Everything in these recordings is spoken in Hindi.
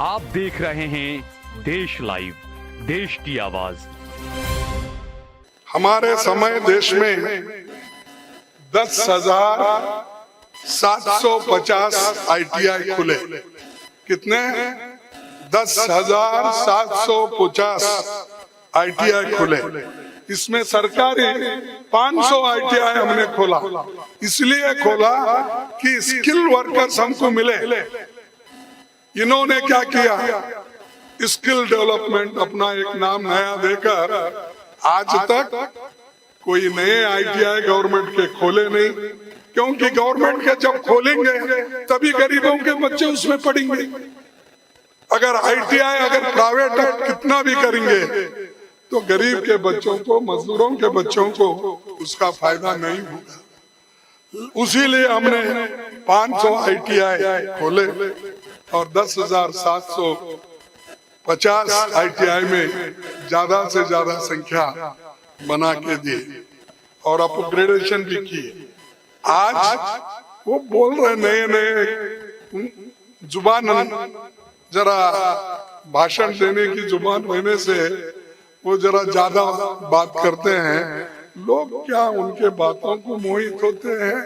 आप देख रहे हैं देश लाइव, देश की आवाज। हमारे समय देश में 10,750 ITI खुले। कितने? 10,750 ITI खुले। इसमें सरकारी 500 ITI हमने खोला। इसलिए खोला कि स्किल वर्कर्स हमको मिले। इन्होंने क्या किया? स्किल डेवलपमेंट अपना एक नाम नया देकर आज तक कोई नए ITI गवर्नमेंट के खोले नहीं, क्योंकि गवर्नमेंट के जब खोलेंगे तभी गरीबों के बच्चे उसमें पढ़ेंगे। अगर ITI अगर प्राइवेट कितना भी करेंगे तो गरीब के बच्चों को, मजदूरों के बच्चों को उसका फायदा नहीं होगा। उसीलिए हमने 500 ITI खोले और 10,750 ITI में ज्यादा से ज्यादा संख्या बना के दिए और अपग्रेडेशन भी किए। आज वो बोल रहे नए नए जुबान, जरा भाषण देने की जुबान रहने से वो जरा ज्यादा बात करते हैं। लोग क्या उनके बातों को मोहित होते हैं?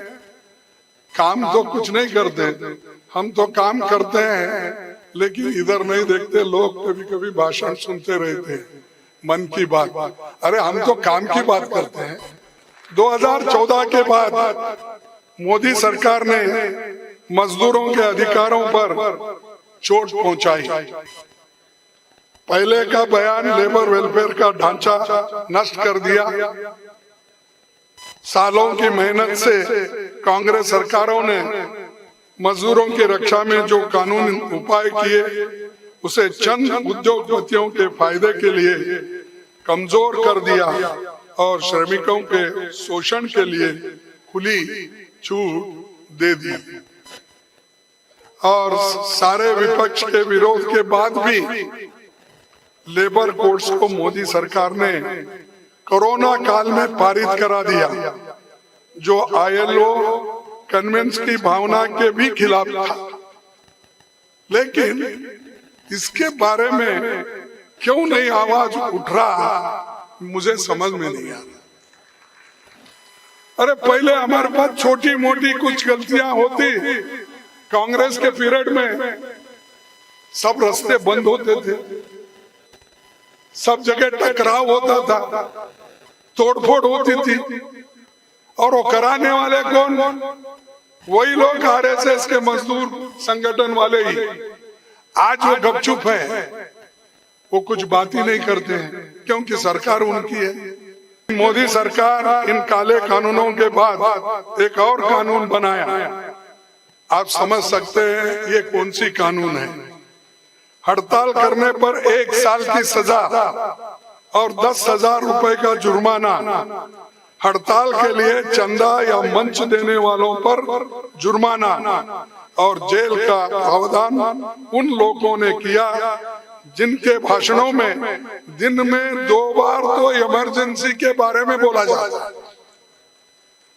काम तो कुछ नहीं करते, हम तो काम करते हैं लेकिन इधर नहीं देखते। लोग कभी कभी भाषण सुनते रहते हैं, मन की बात। अरे हम तो काम की बात करते हैं। 2014 के बाद मोदी सरकार ने मजदूरों के अधिकारों पर चोट पहुंचाई। पहले का बयान लेबर वेलफेयर का ढांचा नष्ट कर दिया। सालों की मेहनत से कांग्रेस सरकारों ने मजदूरों की रक्षा में जो कानूनी उपाय किए उसे चंद उद्योगपतियों के फायदे के लिए कमजोर कर दिया और श्रमिकों के शोषण के लिए खुली छूट दे दी। और सारे विपक्ष के विरोध के बाद भी लेबर कोड्स को मोदी सरकार ने कोरोना काल में पारित करा दिया, जो ILO कन्वेंशन की भावना के भी खिलाफ था। लेकिन इसके बारे में क्यों नहीं आवाज उठ रहा, मुझे समझ में नहीं आ रहा। अरे पहले हमारे पास छोटी मोटी कुछ गलतियां होती, कांग्रेस के पीरियड में सब रास्ते बंद होते थे, सब जगह टकराव होता था, तोड़फोड़ होती थी। और वो कराने वाले कौन? वही लोग RSS के मजदूर संगठन वाले ही। आज वो गपचुप है, वो कुछ बात ही नहीं करते हैं क्योंकि सरकार उनकी है। मोदी सरकार इन काले कानूनों के बाद एक और कानून बनाया। आप समझ सकते हैं ये कौन सी कानून है? हड़ताल करने पर 1 साल की सजा और 10,000 रुपए का जुर्माना। हड़ताल के लिए चंदा या मंच देने वालों पर जुर्माना और जेल का प्रावधान उन लोगों ने किया जिनके भाषणों में दिन में 2 बार तो इमरजेंसी के बारे में बोला जाता है।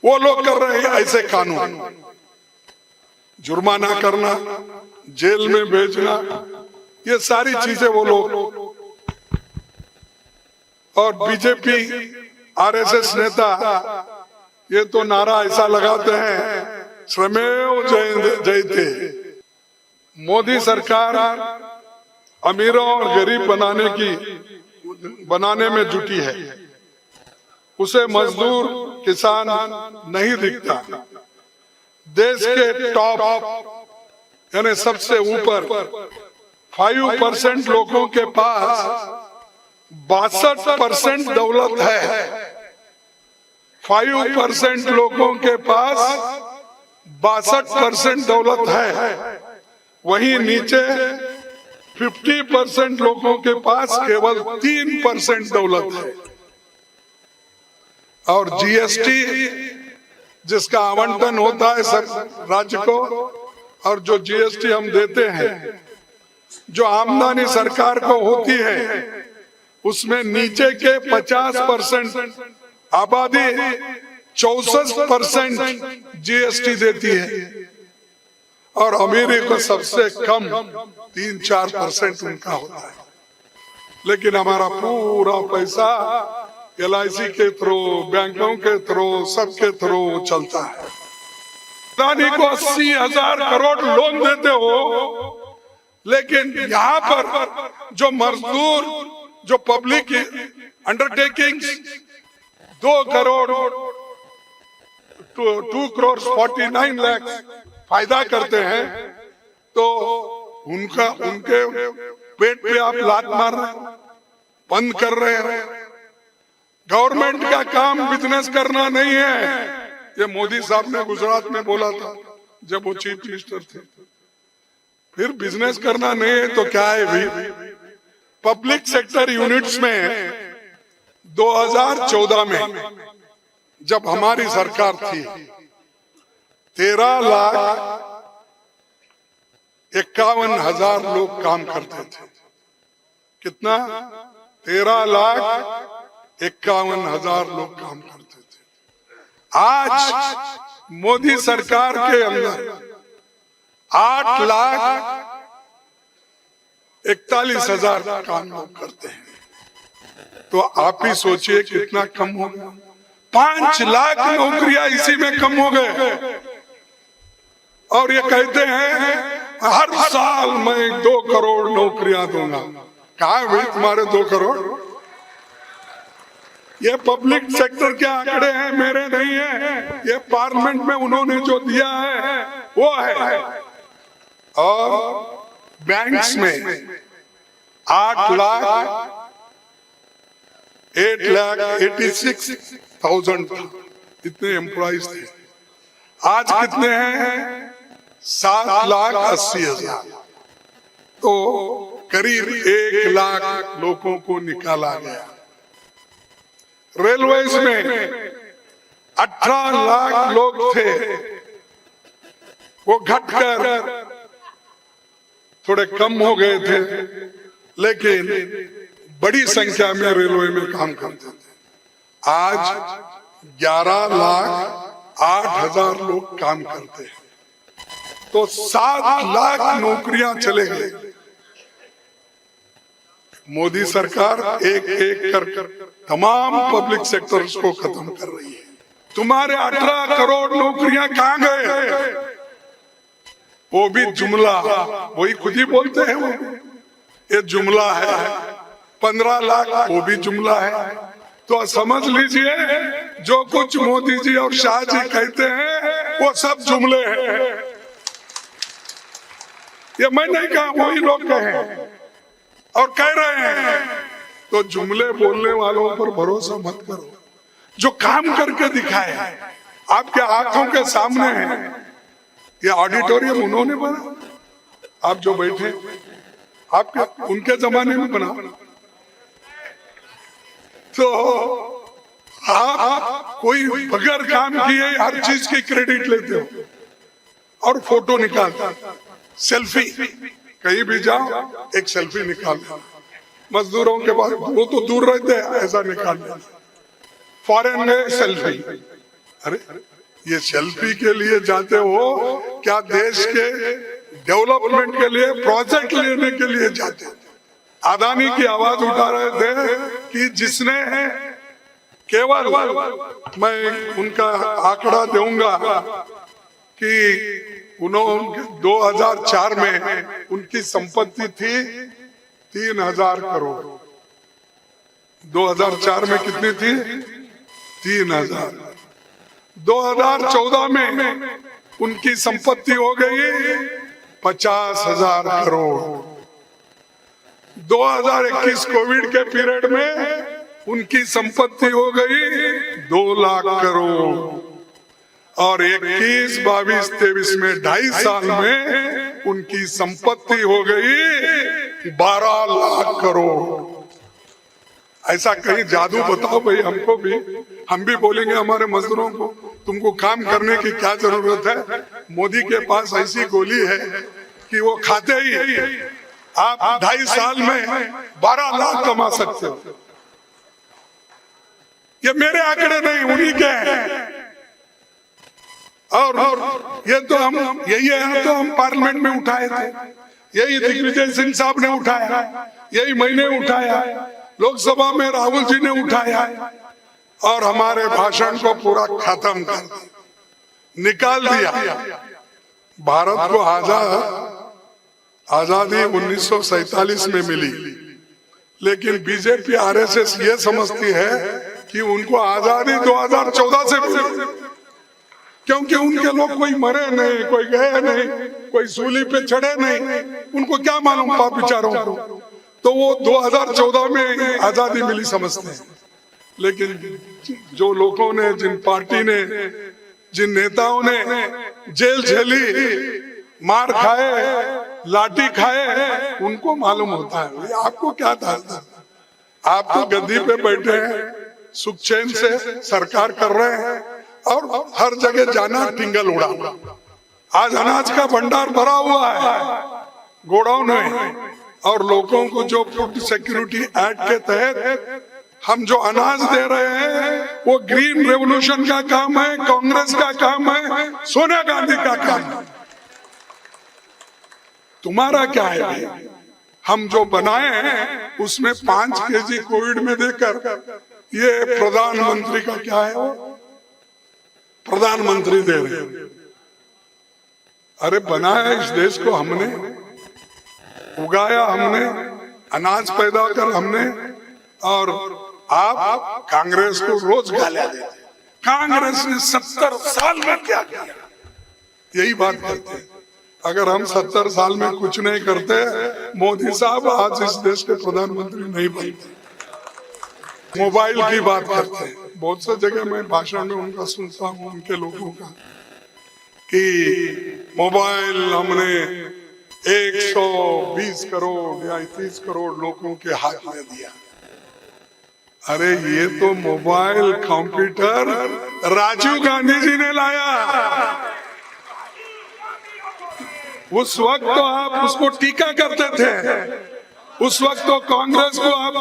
वो लोग कर रहे हैं ऐसे कानून। जुर्माना करना, जेल में भेजना, ये सारी चीजें वो लोग। और बीजेपी RSS नेता ये तो नारा ऐसा लगाते हैं, श्रमेव जयते। मोदी सरकार अमीरों और गरीब बनाने में जुटी है, उसे मजदूर किसान नहीं दिखता। देश के टॉप यानी सबसे ऊपर 5% लोगों के पास 62% दौलत है। 5% लोगों के पास 62% दौलत है। वहीं नीचे 50% लोगों के पास केवल 3% दौलत है। और GST जिसका आवंटन होता है सब राज्य को, और जो GST हम देते हैं, जो आमदनी सरकार को होती है, उसमें नीचे के 50% आबादी 64% GST देती है और अमीरी को सबसे कम 3-4% उनका होता है। लेकिन हमारा पूरा पैसा LIC के थ्रू, बैंकों के थ्रू, सबके थ्रू चलता है। अदानी को 80,000 करोड़ लोन देते हो, लेकिन यहाँ पर जो मजदूर, जो पब्लिक अंडरटेकिंग्स 2 करोड़ 2 करोड़ 49 लाख फायदा करते हैं, तो उनके पेट पे आप लात मार रहे हैं, बंद कर रहे हैं। गवर्नमेंट का काम बिजनेस करना नहीं है। ये मोदी साहब ने गुजरात में बोला था जब वो चीफ मिनिस्टर थे। फिर बिजनेस करना नहीं है तो क्या है भाई? पब्लिक सेक्टर यूनिट्स में 2014 में जब हमारी सरकार थी 13,51,000 लोग काम करते थे। कितना? 13,51,000 लोग काम करते थे। आज मोदी सरकार के अंदर 8,41,000 काम लोग करते हैं। तो आप ही सोचिए कितना कम हो गया। 5 लाख नौकरियां इसी में कम हो गए। और ये कहते हैं हर साल मैं 2 करोड़ नौकरियां दूंगा। कहाँ भाई तुम्हारे 2 करोड़? ये पब्लिक सेक्टर के आंकड़े हैं, मेरे नहीं है। ये पार्लियामेंट में उन्होंने जो दिया है वो है। और बैंक्स में 8,86,000 इतने एम्प्लॉइज थे। आज कितने हैं? 7,80,000। तो करीब 1 लाख लोगों को निकाला गया। रेलवेज में 18 लाख लोग थे, वो घटकर थोड़े कम हो गए थे, लेकिन बड़ी संख्या में रेलवे में काम करते थे। आज 11,08,000 लोग काम करते हैं। तो 7 लाख नौकरियां चले गए। मोदी सरकार एक एक कर तमाम पब्लिक सेक्टर्स को खत्म कर रही है। तुम्हारे 18 करोड़ नौकरियां कहां गए? वो भी जुमला, वही खुद ही बोलते हैं वो ये जुमला है। 15 लाख वो भी जुमला है। तो समझ लीजिए जो कुछ मोदी जी और शाह जी कहते हैं वो सब जुमले हैं। ये मैं नहीं कहा, वही लोग कहे और कह रहे हैं। तो जुमले बोलने वालों पर भरोसा मत करो। जो काम करके दिखाए आपके आंखों के सामने है। ये ऑडिटोरियम उन्होंने बना, आप जो बैठे आपके उनके जमाने में बना। तो आप कोई बगैर काम किए हर चीज की क्रेडिट लेते हो और फोटो निकालते, सेल्फी, कहीं भी जाओ एक सेल्फी निकाल। मजदूरों के पास वो तो दूर रहते हैं, ऐसा निकाल। फॉरेन में सेल्फी। अरे ये सेल्फी के लिए जाते हो क्या देश के डेवलपमेंट के लिए, प्रोजेक्ट लेने के लिए जाते? अदानी की आवाज उठा रहे थे कि जिसने केवल, मैं उनका आंकड़ा दूंगा कि उन्होंने 2004 में उनकी संपत्ति थी 3,000 करोड़। 2004 में कितनी थी? 3,000। 2014 में उनकी संपत्ति हो गई 50,000 करोड़। 2021 कोविड के पीरियड में उनकी संपत्ति हो गई 2 लाख करोड़। और 21, 22, 23 में 2.5 साल में उनकी संपत्ति हो गई 12 लाख करोड़। ऐसा कहीं जादू बताओ भाई हमको भी, हम भी बोलेंगे हमारे मजदूरों को तुमको काम करने की क्या जरूरत है। मोदी के पास ऐसी गोली है कि वो खाते ही आप 2.5 साल में 12 लाख कमा सकते हो। ये मेरे आंकड़े नहीं, उन्हीं के हैं। और ये तो हम यही है तो हम पार्लियामेंट में उठाए थे, यही दिग्विजय सिंह साहब ने उठाया, यही मैंने उठाया, लोकसभा में राहुल जी ने उठाया और हमारे भाषण को पूरा खत्म कर दिया, निकाल दिया। भारत को आजादी 1947 में मिली, लेकिन बीजेपी आरएसएस ये समझती है कि उनको आजादी 2014 से मिली, क्योंकि उनके लोग कोई मरे नहीं, कोई गए नहीं, कोई सूली पे चढ़े नहीं, उनको क्या मालूम पाप विचारों को, तो वो 2014 में आजादी मिली समझते हैं। लेकिन जो लोगों ने, जिन पार्टी ने, जिन नेताओं ने जेल झेली, मार खाए, लाठी खाए, उनको मालूम होता है। आपको क्या था, आप तो गद्दी पे बैठे हैं, सुख चैन से सरकार कर रहे हैं और हर जगह जाना टिंगल उड़ा। आज अनाज का भंडार भरा हुआ है गोडाउन में, और लोगों को जो फूड सिक्योरिटी एक्ट के तहत हम जो अनाज दे रहे हैं वो ग्रीन रेवोल्यूशन का काम है, कांग्रेस का काम है, सोनिया गांधी का काम है। तुम्हारा क्या है भाई? हम जो बनाए हैं उसमें 5 केजी कोविड में देकर, ये प्रधानमंत्री का क्या है, वो प्रधानमंत्री दे रहे हैं। अरे बनाया इस देश को हमने, उगाया हमने, अनाज पैदा कर हमने, और आप कांग्रेस को रोज गालियां देते। कांग्रेस ने 70 साल में क्या किया, यही बात करते हैं। अगर हम 70 साल में कुछ नहीं करते, मोदी साहब आज इस देश के प्रधानमंत्री नहीं बनते। मोबाइल की बात करते हैं, बहुत सी जगह मैं भाषण में उनका सुनता हूँ, उनके लोगों का, कि मोबाइल हमने 120 करोड़ या 30 करोड़ लोगों के हाथ में दिया। अरे ये तो मोबाइल कंप्यूटर राजीव गांधी जी ने लाया। उस वक्त तो आप उसको टीका करते थे, उस वक्त तो कांग्रेस को आप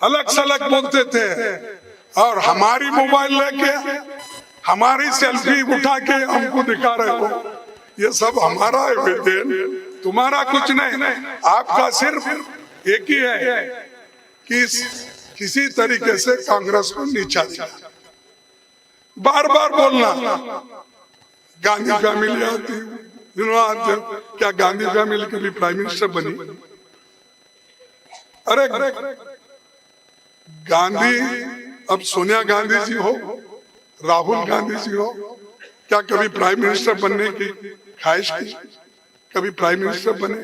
अलग सलग बोलते थे, और हमारी मोबाइल लेके हमारी सेल्फी उठा के हमको दिखा रहे हो। ये सब हमारा है बेटे, तुम्हारा कुछ नहीं। आपका सिर्फ एक ही है कि किसी तरीके से कांग्रेस को नीचा दिया, बार बार बोलना गांधी फैमिली आती, क्या गांधी फैमिली कभी प्राइम मिनिस्टर बनी? अरे गांधी, अब सोनिया गांधी जी हो, राहुल गांधी जी हो, क्या कभी प्राइम मिनिस्टर बनने की ख्वाहिश की? कभी प्राइम मिनिस्टर बने,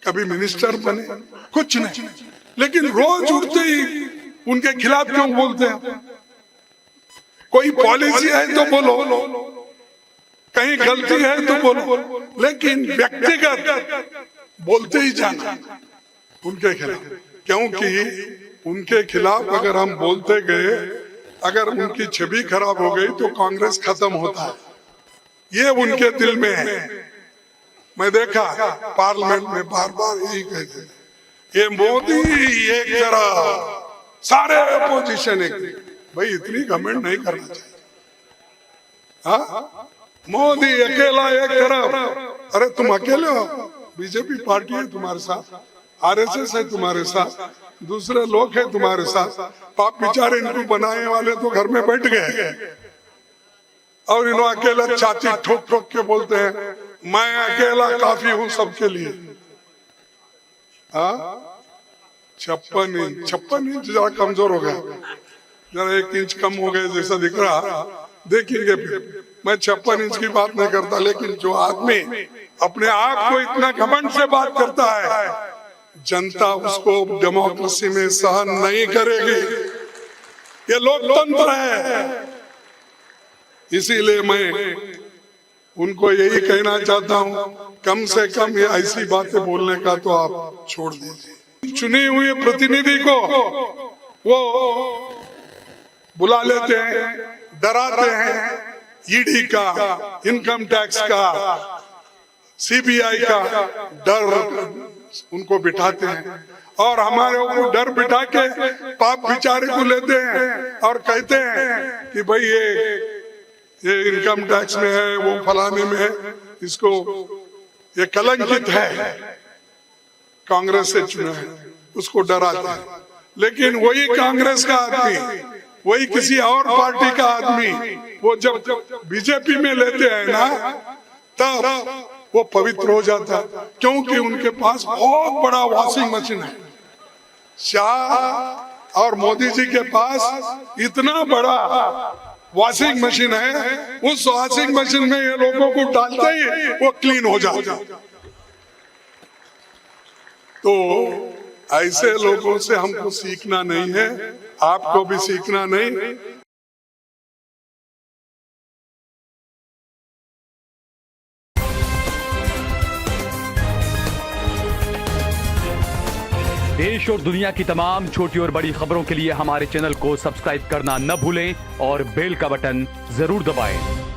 कभी मिनिस्टर बने, कुछ नहीं। लेकिन रोज उठते ही उनके खिलाफ क्यों बोलते हैं? कोई पॉलिसी है तो बोलो, कहीं गलती है तो बोलो, लेकिन व्यक्तिगत बोलते ही जाना उनके खिलाफ। क्योंकि उनके खिलाफ अगर हम बोलते गए, अगर उनकी छवि खराब हो गई तो कांग्रेस खत्म होता है, ये उनके दिल में है। मैं देखा पार्लियामेंट में बार बार यही कहते, ये मोदी एक तरह, सारे अपोजिशन एक। भाई इतनी घमंड नहीं करना चाहिए। हाँ, मोदी अकेला एक तरफ। अरे तुम अकेले हो, बीजेपी पार्टी है तुम्हारे साथ, आरएसएस है तुम्हारे साथ, दूसरे लोग हैं तुम्हारे साथ। पाप बेचारे इनको बनाने वाले तो घर में बैठ गए, और इन्होंने अकेला छाती ठोक ठोक के बोलते हैं मैं अकेला काफी हूं सबके लिए। 56 इंच जरा कमजोर हो गया, जरा 1 इंच कम हो गए जैसा दिख रहा, देखेंगे फिर। मैं 56 इंच की बात नहीं करता, लेकिन जो आदमी अपने आप को इतना घमंड से बात करता है, जनता उसको डेमोक्रेसी में सहन नहीं करेगी। ये लोकतंत्र है। इसीलिए मैं उनको यही कहना चाहता हूं, कम से कम ये ऐसी बातें बोलने का तो आप छोड़ दीजिए। चुने हुए प्रतिनिधि को वो बुला लेते हैं, डराते हैं, ईडी का, इनकम टैक्स का, सीबीआई का डर उनको बिठाते हैं, और हमारे ऊपर डर बिठा के पाप बेचारे को लेते हैं और कहते हैं कि भाई ये इनकम टैक्स में है, वो फलाने में है, इसको ये कलंकित है, कांग्रेस से चुना है, उसको डराता है। लेकिन वही कांग्रेस का आदमी, वही किसी और पार्टी का आदमी, वो जब बीजेपी में लेते हैं ना, तब वो पवित्र हो जाता है, क्योंकि उनके पास बहुत बड़ा वॉशिंग मशीन है। शाह और मोदी जी के पास इतना बड़ा वॉशिंग मशीन है, उस वॉशिंग मशीन में ये लोगों को डालते ही वो क्लीन हो जाता। तो ऐसे लोगों से हमको सीखना नहीं है, आपको भी सीखना नहीं। देश और दुनिया की तमाम छोटी और बड़ी खबरों के लिए हमारे चैनल को सब्सक्राइब करना न भूलें और बेल का बटन जरूर दबाएं।